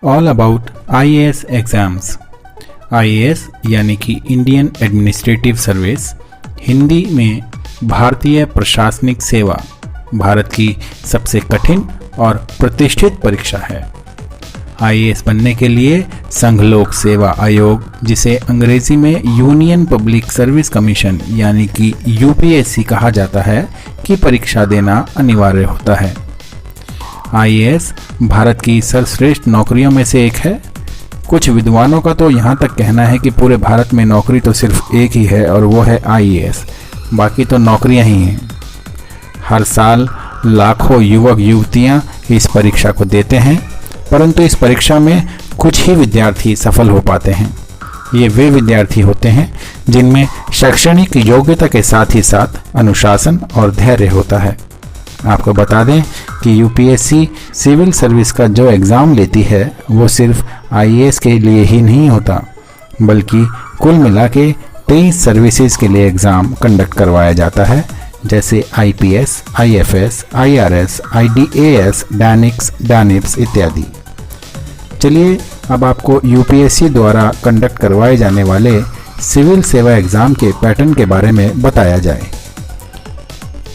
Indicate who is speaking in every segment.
Speaker 1: All about IAS exams. IAS यानी कि Indian administrative service, Hindi में भारतीय प्रशासनिक सेवा, भारत की सबसे कठिन और प्रतिष्ठित परीक्षा है। IAS बनने के लिए संघ लोक सेवा आयोग, जिसे अंग्रेजी में यूनियन पब्लिक सर्विस कमीशन यानी कि UPSC कहा जाता है, की परीक्षा देना अनिवार्य होता है। IAS भारत की सर्वश्रेष्ठ नौकरियों में से एक है। कुछ विद्वानों का तो यहाँ तक कहना है कि पूरे भारत में नौकरी तो सिर्फ एक ही है और वो है IAS, बाकी तो नौकरियाँ ही हैं। हर साल लाखों युवक युवतियाँ इस परीक्षा को देते हैं, परंतु इस परीक्षा में कुछ ही विद्यार्थी सफल हो पाते हैं। ये वे विद्यार्थी होते हैं जिनमें शैक्षणिक योग्यता के साथ ही साथ अनुशासन और धैर्य होता है। आपको बता दें कि UPSC सिविल सर्विस का जो एग्ज़ाम लेती है वो सिर्फ IAS के लिए ही नहीं होता, बल्कि कुल मिला के 23 सर्विसेज के लिए एग्ज़ाम कंडक्ट करवाया जाता है, जैसे IPS, IFS, IRS, IDAS, DANIX, DANIPS इत्यादि। चलिए अब आपको UPSC द्वारा कंडक्ट करवाए जाने वाले सिविल सेवा एग्ज़ाम के पैटर्न के बारे में बताया जाए।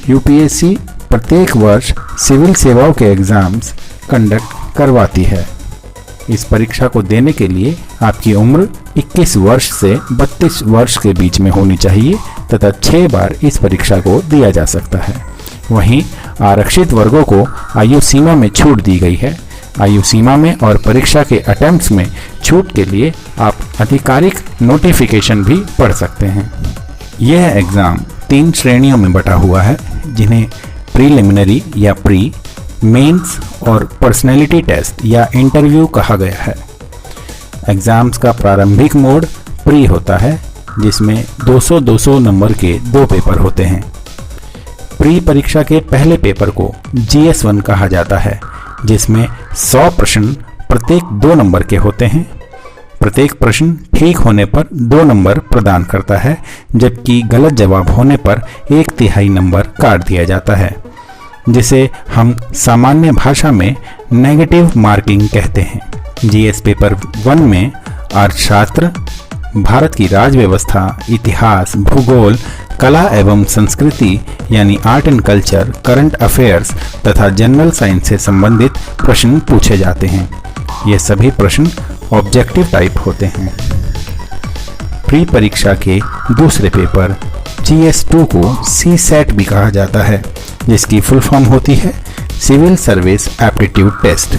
Speaker 1: UPSC प्रत्येक वर्ष सिविल सेवाओं के एग्ज़ाम्स कंडक्ट करवाती है। इस परीक्षा को देने के लिए आपकी उम्र 21 वर्ष से 32 वर्ष के बीच में होनी चाहिए तथा 6 बार इस परीक्षा को दिया जा सकता है। वहीं आरक्षित वर्गों को आयु सीमा में छूट दी गई है। आयु सीमा में और परीक्षा के अटेम्प्ट्स में छूट के लिए आप आधिकारिक नोटिफिकेशन भी पढ़ सकते हैं। यह एग्ज़ाम 3 श्रेणियों में बटा हुआ है, जिन्हें प्रीलिमिनरी या प्री, मेंस और पर्सनैलिटी टेस्ट या इंटरव्यू कहा गया है। एग्ज़ाम्स का प्रारंभिक मोड प्री होता है, जिसमें 200-200 नंबर के 2 पेपर होते हैं। प्री परीक्षा के पहले पेपर को GS1 कहा जाता है, जिसमें 100 प्रश्न प्रत्येक 2 नंबर के होते हैं। प्रत्येक प्रश्न ठीक होने पर 2 नंबर प्रदान करता है, जबकि गलत जवाब होने पर 1/3 नंबर काट दिया जाता है, जिसे हम सामान्य भाषा में नेगेटिव मार्किंग कहते हैं। GS पेपर 1 में अर्थशास्त्र, भारत की राज व्यवस्था, इतिहास, भूगोल, कला एवं संस्कृति यानी art and culture, current affairs तथा जनरल साइंस से संबंधित प्रश्न पूछे जाते हैं। ये सभी प्रश्न ऑब्जेक्टिव टाइप होते हैं। प्री परीक्षा के दूसरे पेपर GS2 को CSAT भी कहा जाता है, जिसकी फुल फॉर्म होती है सिविल सर्विस एप्टीट्यूड टेस्ट।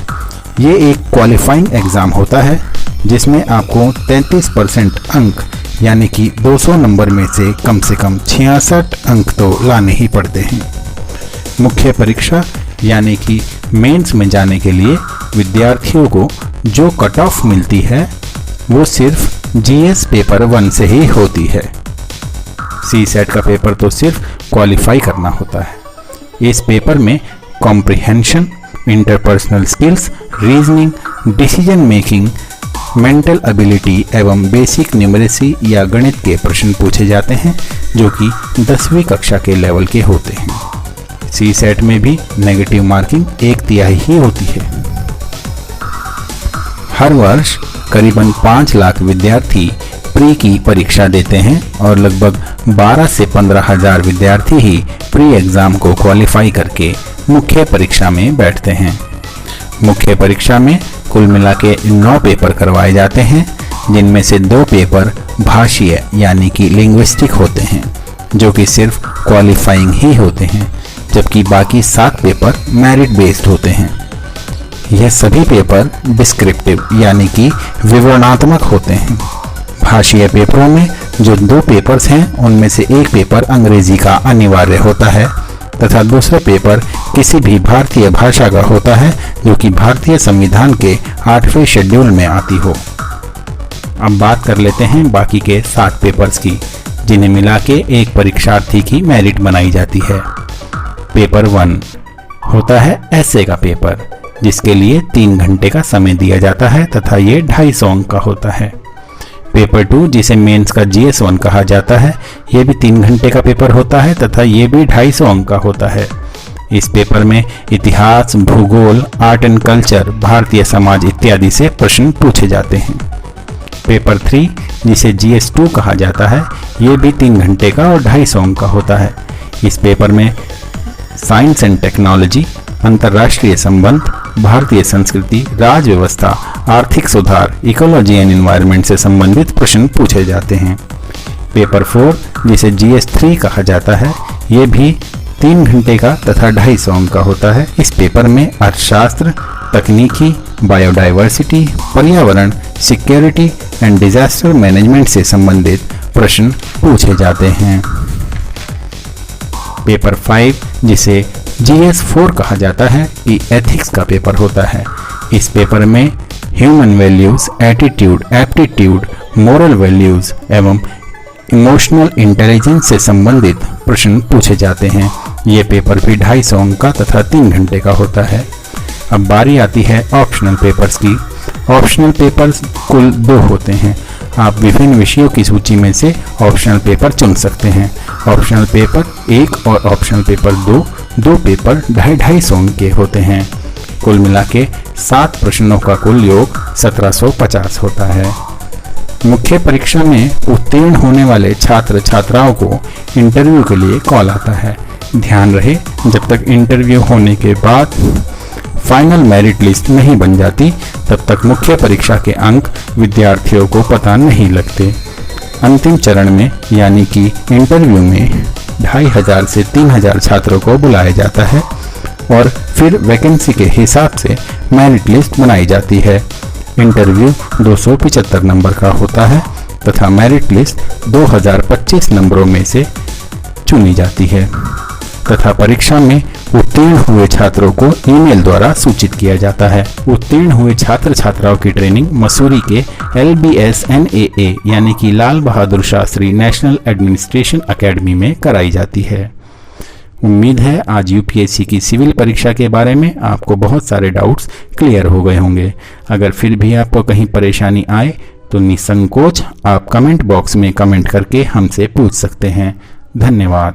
Speaker 1: ये एक क्वालिफाइंग एग्ज़ाम होता है, जिसमें आपको 33% अंक यानी कि 200 नंबर में से कम 66 अंक तो लाने ही पड़ते हैं। मुख्य परीक्षा यानी कि मेंस में जाने के लिए विद्यार्थियों को जो कट ऑफ मिलती है वो सिर्फ GS पेपर 1 से ही होती है। CSAT का पेपर तो सिर्फ क्वालिफाई करना होता है। इस पेपर में comprehension, interpersonal skills, reasoning, decision making, mental ability एवं बेसिक न्यूमरेसी या गणित के प्रश्न पूछे जाते हैं, जो कि 10वीं कक्षा के लेवल के होते हैं। CSAT में भी नेगेटिव मार्किंग 1/3 ही होती है। हर वर्ष करीबन 5 लाख विद्यार्थी प्री की परीक्षा देते हैं और लगभग 12 से 15 हजार विद्यार्थी ही प्री एग्ज़ाम को क्वालिफाई करके मुख्य परीक्षा में बैठते हैं। मुख्य परीक्षा में कुल मिला के 9 पेपर करवाए जाते हैं, जिनमें से 2 पेपर भाषीय यानी कि लिंग्विस्टिक होते हैं, जो कि सिर्फ क्वालिफाइंग ही होते हैं, जबकि बाकी 7 पेपर मेरिट बेस्ड होते हैं। यह सभी पेपर डिस्क्रिप्टिव यानी कि विवरणात्मक होते हैं। भाषीय पेपरों में जो 2 पेपर्स हैं, उनमें से एक पेपर अंग्रेजी का अनिवार्य होता है तथा दूसरा पेपर किसी भी भारतीय भाषा का होता है, जो कि भारतीय संविधान के 8वें शेड्यूल में आती हो। अब बात कर लेते हैं बाकी के 7 पेपर्स की, जिन्हें मिला के एक परीक्षार्थी की मेरिट बनाई जाती है। पेपर 1 होता है ऐसे का पेपर, जिसके लिए 3 घंटे का समय दिया जाता है तथा ये 250 अंक का होता है। पेपर 2 जिसे मेंस का GS1 कहा जाता है, ये भी 3 घंटे का पेपर होता है तथा ये भी 250 अंक का होता है। इस पेपर में इतिहास, भूगोल, art and culture, Bharatiya Samaj इत्यादि से प्रश्न पूछे जाते हैं। पेपर 3 जिसे GS2 कहा जाता है, ये भी 3 घंटे का और 250 अंक का होता है। इस पेपर में साइंस एंड टेक्नोलॉजी, अंतर्राष्ट्रीय संबंध, भारतीय संस्कृति, राज व्यवस्था, आर्थिक सुधार, इकोलॉजी एंड एनवायरनमेंट से संबंधित प्रश्न पूछे जाते हैं। पेपर 4 जिसे GS3 कहा जाता है, ये भी 3 घंटे का तथा 250 अंक का होता है। इस पेपर में अर्थशास्त्र, तकनीकी, बायोडाइवर्सिटी, पर्यावरण, सिक्योरिटी एंड डिजास्टर मैनेजमेंट से संबंधित प्रश्न पूछे जाते हैं। पेपर 5 जिसे GS4 कहा जाता है, ये एथिक्स का पेपर होता है। इस पेपर में human values, attitude, aptitude, moral values एवं इमोशनल इंटेलिजेंस से संबंधित प्रश्न पूछे जाते हैं। ये पेपर भी 250 अंक का तथा 3 घंटे का होता है। अब बारी आती है ऑप्शनल पेपर्स की। ऑप्शनल पेपर्स कुल 2 होते हैं। आप विभिन्न विषयों की सूची में से ऑप्शनल पेपर चुन सकते हैं। ऑप्शनल पेपर 1 और ऑप्शनल पेपर 2 पेपर 250 अंक के होते हैं। कुल मिला के 7 प्रश्नों का कुल योग 1750 होता है। मुख्य परीक्षा में उत्तीर्ण होने वाले छात्र छात्राओं को इंटरव्यू के लिए कॉल आता है। ध्यान रहे, जब तक इंटरव्यू होने के बाद फाइनल मेरिट लिस्ट नहीं बन जाती, तब तक मुख्य परीक्षा के अंक विद्यार्थियों को पता नहीं लगते। अंतिम चरण में यानी कि इंटरव्यू में 2500 से 3000 छात्रों को बुलाया जाता है और फिर वैकेंसी के हिसाब से मेरिट लिस्ट बनाई जाती है। इंटरव्यू 275 नंबर का होता है तथा मेरिट लिस्ट 2025 नंबरों में से चुनी जाती है तथा परीक्षा में उत्तीर्ण हुए छात्रों को ईमेल द्वारा सूचित किया जाता है। उत्तीर्ण हुए छात्र छात्राओं की ट्रेनिंग मसूरी के LBS NAA यानी कि Lal Bahadur Shastri national administration academy में कराई जाती है। उम्मीद है आज UPSC की सिविल परीक्षा के बारे में आपको बहुत सारे डाउट्स क्लियर हो गए होंगे। अगर फिर भी आपको कहीं परेशानी आए तो निसंकोच आप कमेंट बॉक्स में कमेंट करके हमसे पूछ सकते हैं। धन्यवाद।